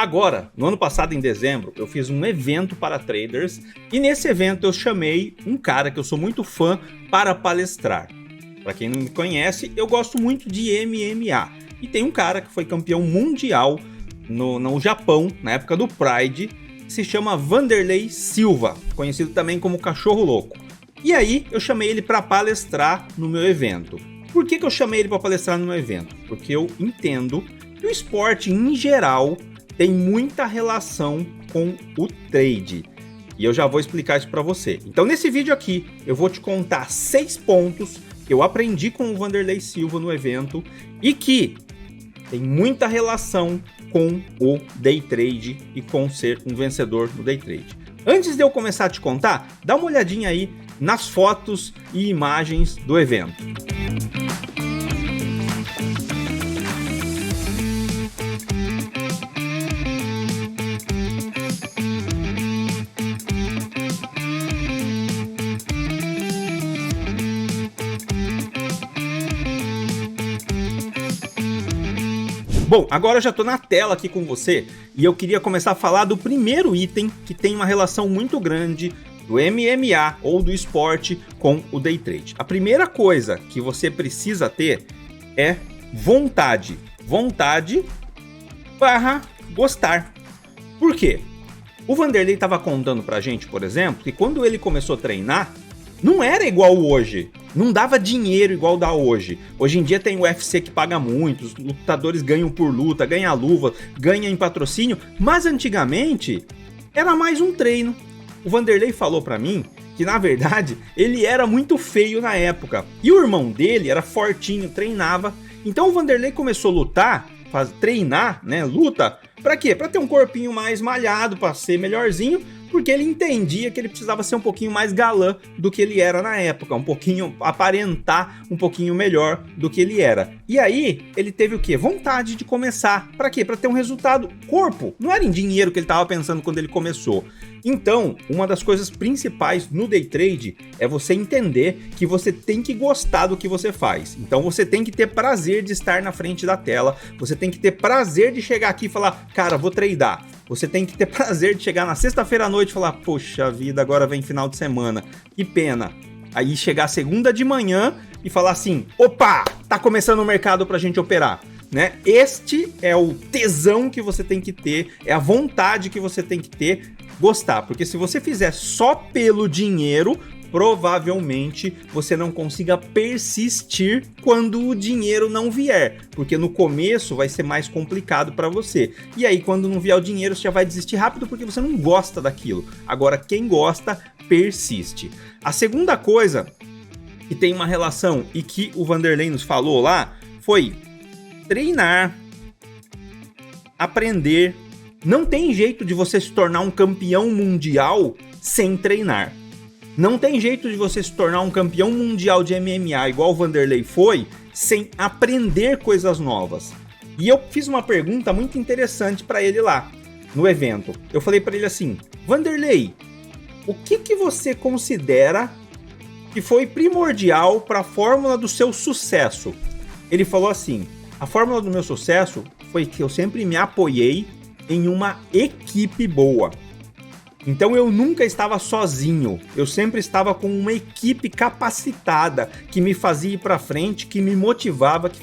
Agora, no ano passado, em dezembro, eu fiz um evento para traders e nesse evento eu chamei um cara que eu sou muito fã para palestrar. Para quem não me conhece, eu gosto muito de MMA e tem um cara que foi campeão mundial no Japão, na época do Pride, que se chama Wanderlei Silva, conhecido também como Cachorro Louco. E aí eu chamei ele para palestrar no meu evento. Por que eu chamei ele para palestrar no meu evento? Porque eu entendo que o esporte em geral tem muita relação com o trade. E eu já vou explicar isso para você. Então nesse vídeo aqui eu vou te contar 6 pontos que eu aprendi com o Wanderlei Silva no evento e que tem muita relação com o day trade e com ser um vencedor no day trade. Antes de eu começar a te contar, dá uma olhadinha aí nas fotos e imagens do evento. Bom, agora eu já estou na tela aqui com você e eu queria começar a falar do primeiro item que tem uma relação muito grande do MMA ou do esporte com o day trade. A primeira coisa que você precisa ter é vontade. Vontade barra gostar. Por quê? O Wanderlei estava contando pra gente, por exemplo, que quando ele começou a treinar, não era igual hoje. Não dava dinheiro igual dá hoje. Hoje em dia tem o UFC que paga muito, os lutadores ganham por luta, ganha luva, ganha em patrocínio, mas antigamente era mais um treino. O Wanderlei falou pra mim que na verdade ele era muito feio na época e o irmão dele era fortinho, treinava. Então o Wanderlei começou a lutar, treinar, né, luta, pra quê? Pra ter um corpinho mais malhado, pra ser melhorzinho, porque ele entendia que ele precisava ser um pouquinho mais galã do que ele era na época, um pouquinho, aparentar um pouquinho melhor do que ele era. E aí, ele teve o quê? Vontade de começar. Pra quê? Pra ter um resultado. Corpo. Não era em dinheiro que ele tava pensando quando ele começou. Então, uma das coisas principais no day trade é você entender que você tem que gostar do que você faz. Então, você tem que ter prazer de estar na frente da tela, você tem que ter prazer de chegar aqui e falar, cara, vou tradear. Você tem que ter prazer de chegar na sexta-feira à noite e falar, poxa vida, agora vem final de semana, que pena. Aí chegar segunda de manhã e falar assim, opa, tá começando o mercado pra gente operar. Né? Este é o tesão que você tem que ter, é a vontade que você tem que ter, gostar. Porque se você fizer só pelo dinheiro, provavelmente você não consiga persistir quando o dinheiro não vier, porque no começo vai ser mais complicado para você. E aí quando não vier o dinheiro, você já vai desistir rápido porque você não gosta daquilo. Agora quem gosta, persiste. A segunda coisa que tem uma relação e que o Wanderlei nos falou lá foi treinar, aprender. Não tem jeito de você se tornar um campeão mundial sem treinar. Não tem jeito de você se tornar um campeão mundial de MMA igual o Wanderlei foi, sem aprender coisas novas. E eu fiz uma pergunta muito interessante para ele lá, no evento. Eu falei para ele assim, Wanderlei, o que você considera que foi primordial para a fórmula do seu sucesso? Ele falou assim, a fórmula do meu sucesso foi que eu sempre me apoiei em uma equipe boa. Então eu nunca estava sozinho, eu sempre estava com uma equipe capacitada, que me fazia ir para frente, que me motivava, que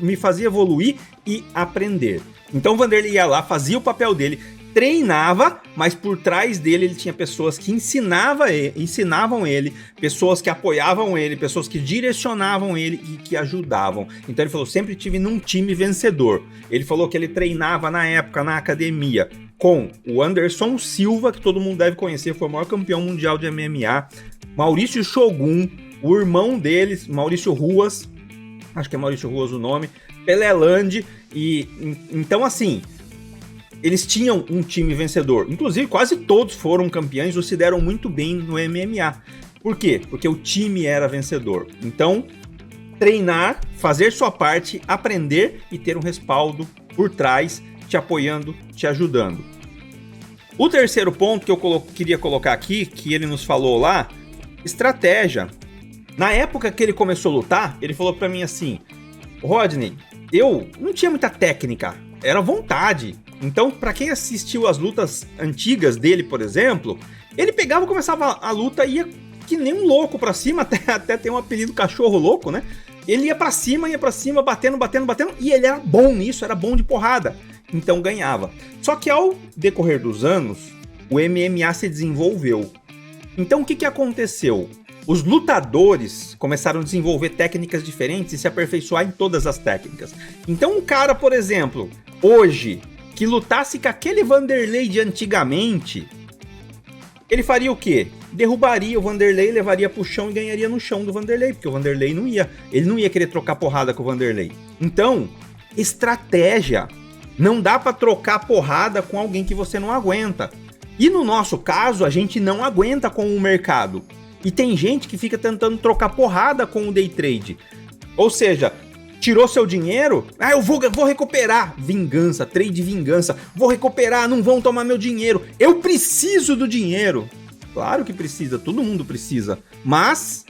me fazia evoluir e aprender. Então o Wanderlei ia lá, fazia o papel dele, treinava, mas por trás dele ele tinha pessoas que ensinavam ele, pessoas que apoiavam ele, pessoas que direcionavam ele e que ajudavam. Então ele falou, sempre tive num time vencedor. Ele falou que ele treinava na época na academia com o Anderson Silva, que todo mundo deve conhecer, foi o maior campeão mundial de MMA, Maurício Shogun, o irmão deles, Maurício Ruas, acho que é Maurício Ruas o nome, Peleland, e então assim, eles tinham um time vencedor, inclusive quase todos foram campeões ou se deram muito bem no MMA. Por quê? Porque o time era vencedor. Então, treinar, fazer sua parte, aprender e ter um respaldo por trás, te apoiando, te ajudando. O terceiro ponto que eu queria colocar aqui, que ele nos falou lá, estratégia. Na época que ele começou a lutar, ele falou pra mim assim, Rodney, eu não tinha muita técnica, era vontade. Então, pra quem assistiu as lutas antigas dele, por exemplo, ele pegava, começava a luta e ia que nem um louco pra cima, até tem um apelido cachorro louco, né? Ele ia pra cima, batendo, e ele era bom nisso, era bom de porrada. Então ganhava. Só que ao decorrer dos anos, o MMA se desenvolveu. Então o que aconteceu? Os lutadores começaram a desenvolver técnicas diferentes e se aperfeiçoar em todas as técnicas. Então um cara, por exemplo, hoje, que lutasse com aquele Vanderlei de antigamente, ele faria o quê? Derrubaria o Vanderlei, levaria pro chão e ganharia no chão do Vanderlei, porque o Vanderlei ele não ia querer trocar porrada com o Vanderlei. Então, estratégia. Não dá pra trocar porrada com alguém que você não aguenta. E no nosso caso, a gente não aguenta com o mercado. E tem gente que fica tentando trocar porrada com o day trade. Ou seja, tirou seu dinheiro, eu vou recuperar. Vingança, trade vingança. Vou recuperar, não vão tomar meu dinheiro. Eu preciso do dinheiro. Claro que precisa, todo mundo precisa. Mas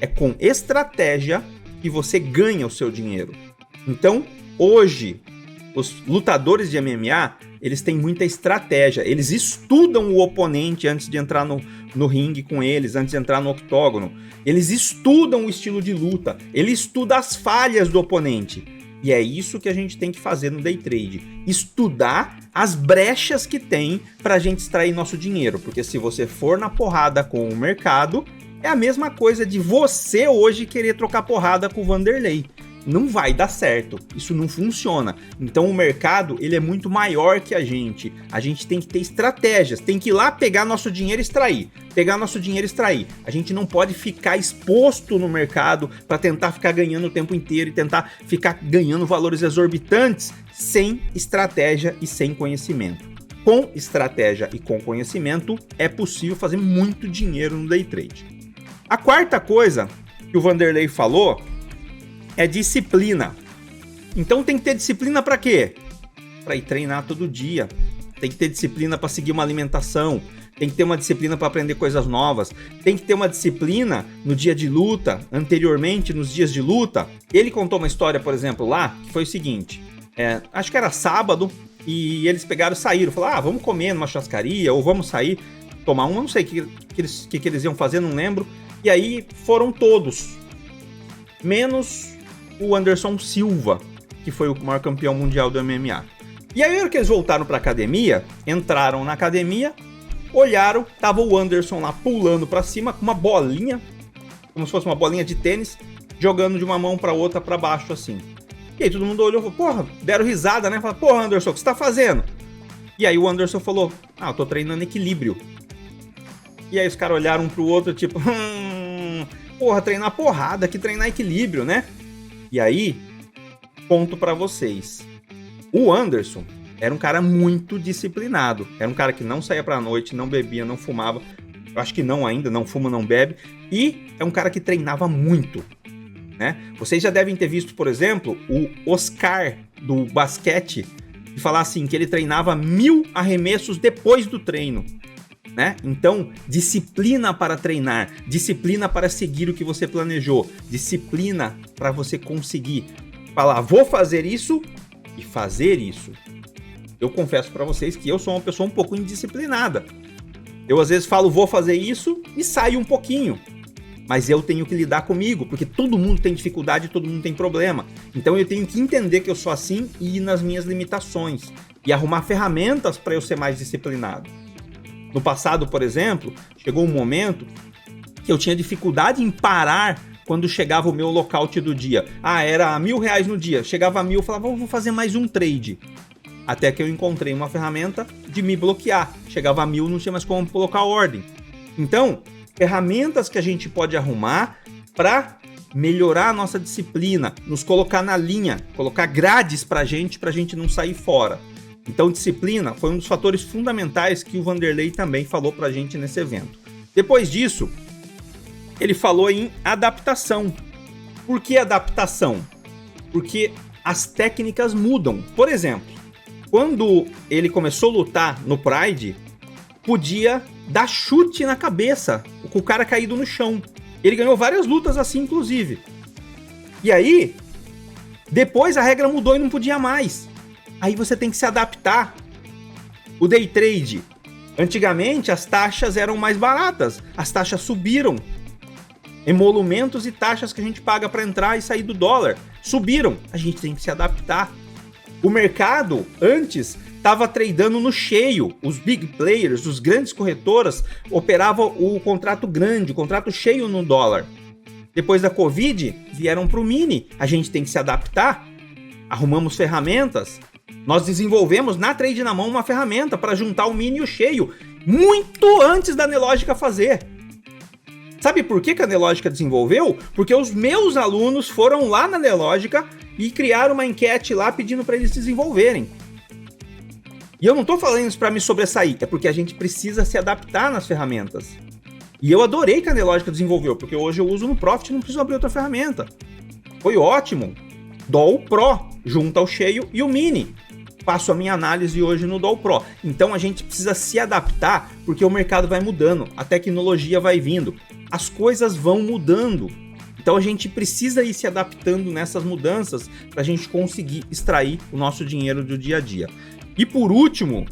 é com estratégia que você ganha o seu dinheiro. Então, hoje, os lutadores de MMA, eles têm muita estratégia. Eles estudam o oponente antes de entrar no ringue com eles, antes de entrar no octógono. Eles estudam o estilo de luta. Ele estuda as falhas do oponente. E é isso que a gente tem que fazer no day trade. Estudar as brechas que tem pra gente extrair nosso dinheiro. Porque se você for na porrada com o mercado, é a mesma coisa de você hoje querer trocar porrada com o Vanderlei. Não vai dar certo, isso não funciona. Então o mercado, ele é muito maior que a gente tem que ter estratégias, tem que ir lá pegar nosso dinheiro e extrair, A gente não pode ficar exposto no mercado para tentar ficar ganhando o tempo inteiro e tentar ficar ganhando valores exorbitantes sem estratégia e sem conhecimento. Com estratégia e com conhecimento é possível fazer muito dinheiro no day trade. A quarta coisa que o Vanderlei falou é disciplina. Então tem que ter disciplina para quê? Para ir treinar todo dia. Tem que ter disciplina para seguir uma alimentação. Tem que ter uma disciplina para aprender coisas novas. Tem que ter uma disciplina no dia de luta, anteriormente, nos dias de luta. Ele contou uma história, por exemplo, lá, que foi o seguinte. Acho que era sábado e eles pegaram e saíram. Falaram, vamos comer numa churrascaria ou vamos sair, tomar uma, não sei o que eles iam fazer, não lembro. E aí foram todos, menos o Anderson Silva, que foi o maior campeão mundial do MMA. E aí, na hora que eles voltaram pra academia, entraram na academia, olharam, tava o Anderson lá pulando pra cima com uma bolinha, como se fosse uma bolinha de tênis, jogando de uma mão pra outra pra baixo assim. E aí todo mundo olhou e falou, deram risada, né? Falaram, Anderson, o que você tá fazendo? E aí o Anderson falou, eu tô treinando equilíbrio. E aí os caras olharam um pro outro, tipo, treinar porrada, que treinar equilíbrio, né? E aí, ponto pra vocês. O Anderson era um cara muito disciplinado. Era um cara que não saía pra noite, não bebia, não fumava. Eu acho que não ainda, não fuma, não bebe. E é um cara que treinava muito, né? Vocês já devem ter visto, por exemplo, o Oscar do basquete falar assim, que ele treinava 1000 arremessos depois do treino. Né? Então, disciplina para treinar, disciplina para seguir o que você planejou, disciplina para você conseguir falar, vou fazer isso e fazer isso. Eu confesso para vocês que eu sou uma pessoa um pouco indisciplinada. Eu às vezes falo, vou fazer isso e saio um pouquinho. Mas eu tenho que lidar comigo, porque todo mundo tem dificuldade, todo mundo tem problema. Então eu tenho que entender que eu sou assim e ir nas minhas limitações e arrumar ferramentas para eu ser mais disciplinado. No passado, por exemplo, chegou um momento que eu tinha dificuldade em parar quando chegava o meu lockout do dia. Era R$1.000 no dia. Chegava a 1.000, eu falava, vou fazer mais um trade. Até que eu encontrei uma ferramenta de me bloquear. Chegava a 1.000, não tinha mais como colocar ordem. Então, ferramentas que a gente pode arrumar para melhorar a nossa disciplina, nos colocar na linha, colocar grades pra gente não sair fora. Então, disciplina foi um dos fatores fundamentais que o Vanderlei também falou pra gente nesse evento. Depois disso, ele falou em adaptação. Por que adaptação? Porque as técnicas mudam. Por exemplo, quando ele começou a lutar no Pride, podia dar chute na cabeça, com o cara caído no chão. Ele ganhou várias lutas assim, inclusive. E aí, depois a regra mudou e não podia mais. Aí você tem que se adaptar. O day trade, antigamente as taxas eram mais baratas, as taxas subiram. Emolumentos e taxas que a gente paga para entrar e sair do dólar subiram. A gente tem que se adaptar. O mercado antes estava tradando no cheio. Os big players, os grandes corretoras, operavam o contrato grande, o contrato cheio no dólar. Depois da Covid, vieram para o mini. A gente tem que se adaptar. Arrumamos ferramentas. Nós desenvolvemos na Trade na Mão uma ferramenta para juntar o mini e o cheio, muito antes da Nelogica fazer. Sabe por que a Nelogica desenvolveu? Porque os meus alunos foram lá na Nelogica e criaram uma enquete lá pedindo para eles desenvolverem. E eu não estou falando isso para me sobressair, é porque a gente precisa se adaptar nas ferramentas. E eu adorei que a Nelogica desenvolveu, porque hoje eu uso no Profit e não preciso abrir outra ferramenta. Foi ótimo. DOL Pro, junta o cheio e o mini. Faço a minha análise hoje no DOL Pro. Então a gente precisa se adaptar, porque o mercado vai mudando, a tecnologia vai vindo, as coisas vão mudando. Então a gente precisa ir se adaptando nessas mudanças para a gente conseguir extrair o nosso dinheiro do dia a dia. E por último,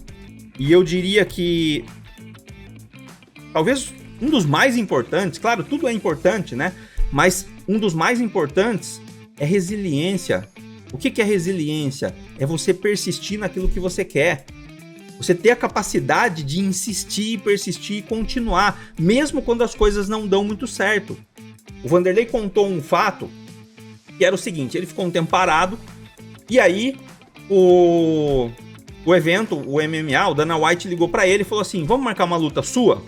e eu diria que talvez um dos mais importantes, claro, tudo é importante, né? Mas um dos mais importantes é resiliência. O que é resiliência? É você persistir naquilo que você quer. Você ter a capacidade de insistir, persistir e continuar, mesmo quando as coisas não dão muito certo. O Vanderlei contou um fato que era o seguinte: ele ficou um tempo parado e aí o evento, o MMA, o Dana White ligou para ele e falou assim: vamos marcar uma luta sua?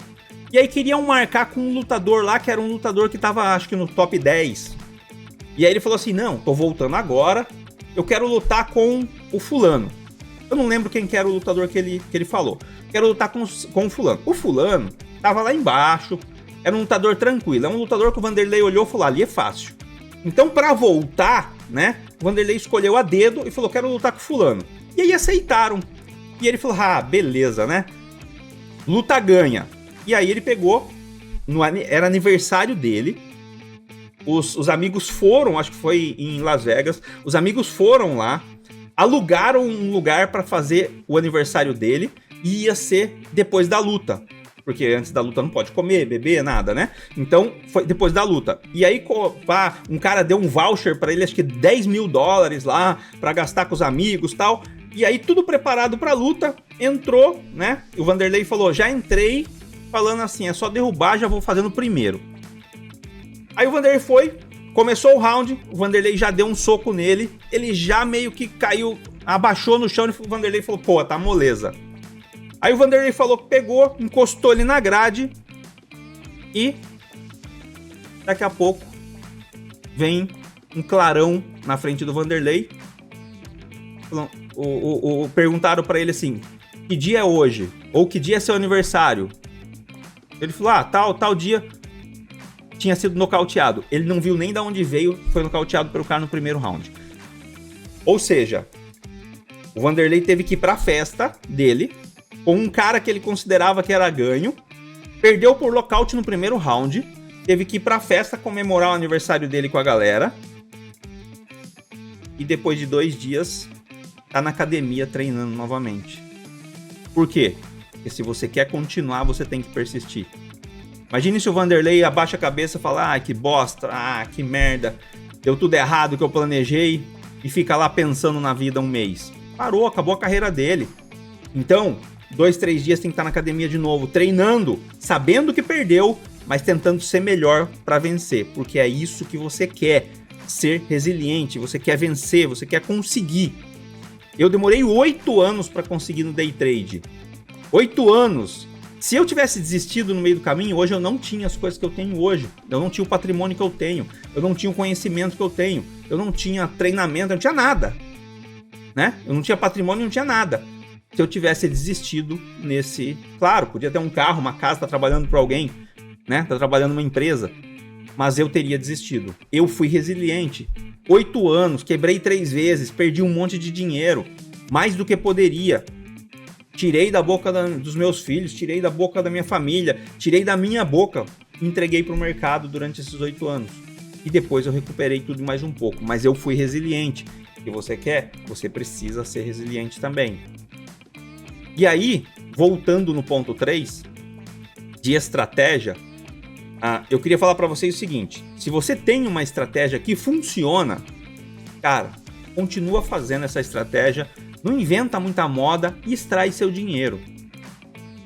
E aí queriam marcar com um lutador lá, que era um lutador que tava, acho que no top 10. E aí ele falou assim: não, tô voltando agora, eu quero lutar com o fulano. Eu não lembro quem que era o lutador que ele falou. Quero lutar com o fulano. O fulano tava lá embaixo, era um lutador tranquilo, é um lutador que o Vanderlei olhou e falou: ali é fácil. Então, pra voltar, né, o Vanderlei escolheu a dedo e falou: quero lutar com o fulano. E aí aceitaram. E ele falou: ah, beleza, né? Luta ganha. E aí ele pegou, era aniversário dele, os amigos foram, acho que foi em Las Vegas, os amigos foram lá, alugaram um lugar para fazer o aniversário dele e ia ser depois da luta. Porque antes da luta não pode comer, beber, nada, né? Então, foi depois da luta. E aí, um cara deu um voucher para ele, acho que $10 mil lá, para gastar com os amigos e tal. E aí, tudo preparado pra luta, entrou, né? O Vanderlei falou: já entrei, falando assim, é só derrubar, já vou fazendo primeiro. Aí o Vanderlei foi, começou o round, o Vanderlei já deu um soco nele, ele já meio que caiu, abaixou no chão e o Vanderlei falou: pô, tá moleza. Aí o Vanderlei falou que pegou, encostou ele na grade e daqui a pouco vem um clarão na frente do Vanderlei. Perguntaram pra ele assim: que dia é hoje? Ou que dia é seu aniversário? Ele falou: ah, tal dia tinha sido nocauteado. Ele não viu nem de onde veio, foi nocauteado pelo cara no primeiro round. Ou seja, o Vanderlei teve que ir pra festa dele com um cara que ele considerava que era ganho, perdeu por nocaute no primeiro round, teve que ir pra festa comemorar o aniversário dele com a galera e depois de 2 dias tá na academia treinando novamente. Por quê? Porque se você quer continuar, você tem que persistir. Imagine se o Vanderlei abaixa a cabeça e fala: ah, que bosta, ah, que merda, deu tudo errado que eu planejei, e fica lá pensando na vida um mês. Parou, acabou a carreira dele. Então, 2, 3 dias tem que estar na academia de novo, treinando, sabendo que perdeu, mas tentando ser melhor para vencer, porque é isso que você quer, ser resiliente, você quer vencer, você quer conseguir. Eu demorei 8 anos para conseguir no day trade. 8 anos. Se eu tivesse desistido no meio do caminho, hoje eu não tinha as coisas que eu tenho hoje. Eu não tinha o patrimônio que eu tenho. Eu não tinha o conhecimento que eu tenho. Eu não tinha treinamento, eu não tinha nada. Né? Eu não tinha patrimônio, não tinha nada. Se eu tivesse desistido nesse... Claro, podia ter um carro, uma casa, tá trabalhando para alguém, né? Tá trabalhando numa empresa. Mas eu teria desistido. Eu fui resiliente. 8 anos, quebrei 3 vezes, perdi um monte de dinheiro. Mais do que poderia. Tirei da boca dos meus filhos, tirei da boca da minha família, tirei da minha boca, entreguei para o mercado durante esses 8 anos. E depois eu recuperei tudo mais um pouco, mas eu fui resiliente. que você quer, você precisa ser resiliente também. E aí, voltando no ponto 3, de estratégia, eu queria falar para vocês o seguinte: se você tem uma estratégia que funciona, cara, continua fazendo essa estratégia, não inventa muita moda e extrai seu dinheiro.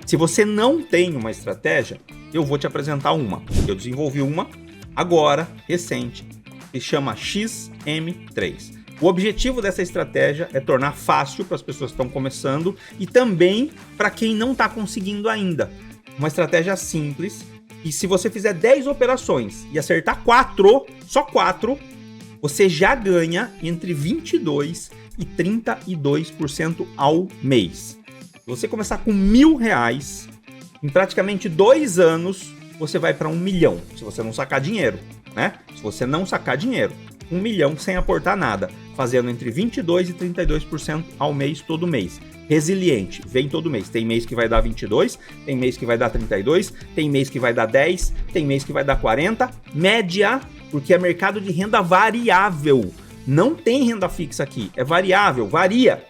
Se você não tem uma estratégia, eu vou te apresentar uma. Eu desenvolvi uma agora, recente, que chama XM3. O objetivo dessa estratégia é tornar fácil para as pessoas que estão começando e também para quem não está conseguindo ainda. Uma estratégia simples, e se você fizer 10 operações e acertar 4, só 4, você já ganha entre 22% e 32% ao mês. Se você começar com R$1.000, em praticamente 2 anos, você vai para 1 milhão, se você não sacar dinheiro, né? Se você não sacar dinheiro, 1 milhão sem aportar nada, fazendo entre 22% e 32% ao mês, todo mês. Resiliente, vem todo mês. Tem mês que vai dar 22, tem mês que vai dar 32, tem mês que vai dar 10, tem mês que vai dar 40. Média, porque é mercado de renda variável. Não tem renda fixa aqui, é variável, varia.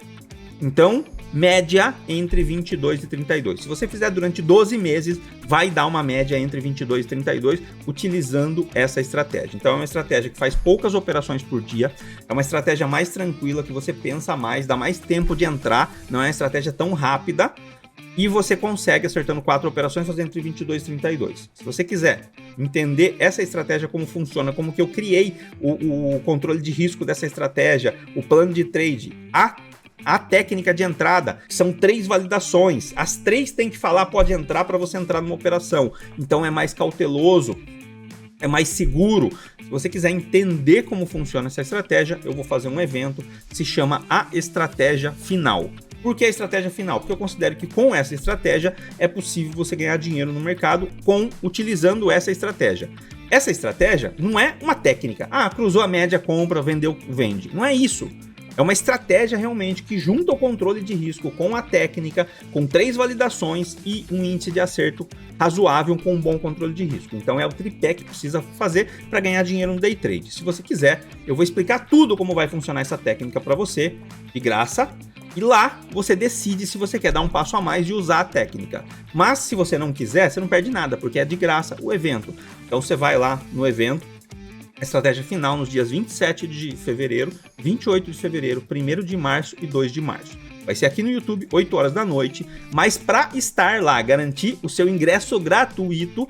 Então, média entre 22 e 32. Se você fizer durante 12 meses, vai dar uma média entre 22 e 32 utilizando essa estratégia. Então é uma estratégia que faz poucas operações por dia, é uma estratégia mais tranquila, que você pensa mais, dá mais tempo de entrar, não é uma estratégia tão rápida e você consegue, acertando 4 operações, fazer entre 22 e 32. Se você quiser entender essa estratégia, como funciona, como que eu criei o controle de risco dessa estratégia, o plano de trade, a técnica de entrada, são 3 validações. As 3 tem que falar pode entrar para você entrar numa operação. Então é mais cauteloso, é mais seguro. Se você quiser entender como funciona essa estratégia, eu vou fazer um evento que se chama A Estratégia Final. Por que a estratégia final? Porque eu considero que com essa estratégia é possível você ganhar dinheiro no mercado utilizando essa estratégia. Essa estratégia não é uma técnica. Cruzou a média, compra, vendeu, vende. Não é isso. É uma estratégia realmente que junta o controle de risco com a técnica, com 3 validações e um índice de acerto razoável com um bom controle de risco. Então é o tripé que precisa fazer para ganhar dinheiro no day trade. Se você quiser, eu vou explicar tudo como vai funcionar essa técnica para você, de graça. E lá você decide se você quer dar um passo a mais de usar a técnica. Mas se você não quiser, você não perde nada, porque é de graça o evento. Então você vai lá no evento, estratégia final nos dias 27 de fevereiro, 28 de fevereiro, 1º de março e 2 de março. Vai ser aqui no YouTube, 8 horas da noite, mas para estar lá, garantir o seu ingresso gratuito,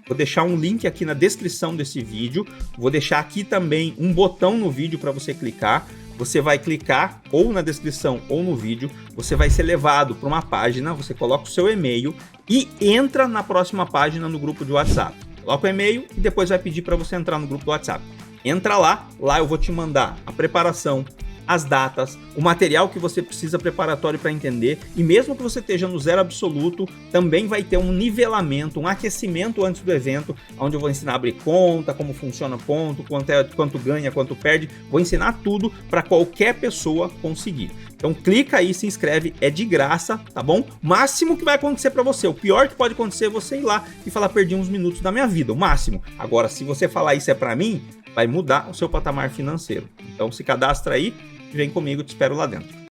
vou deixar um link aqui na descrição desse vídeo, vou deixar aqui também um botão no vídeo para você clicar. Você vai clicar ou na descrição ou no vídeo, você vai ser levado para uma página, você coloca o seu e-mail e entra na próxima página no grupo de WhatsApp. Coloca o e-mail e depois vai pedir para você entrar no grupo do WhatsApp. Entra lá eu vou te mandar a preparação, as datas, o material que você precisa preparatório para entender, e mesmo que você esteja no zero absoluto, também vai ter um nivelamento, um aquecimento antes do evento, onde eu vou ensinar a abrir conta, como funciona ponto, quanto ganha, quanto perde, vou ensinar tudo para qualquer pessoa conseguir. Então clica aí, se inscreve, é de graça, tá bom? Máximo que vai acontecer para você, o pior que pode acontecer é você ir lá e falar perdi uns minutos da minha vida, o máximo. Agora, se você falar isso é para mim, vai mudar o seu patamar financeiro. Então se cadastra aí, vem comigo, te espero lá dentro.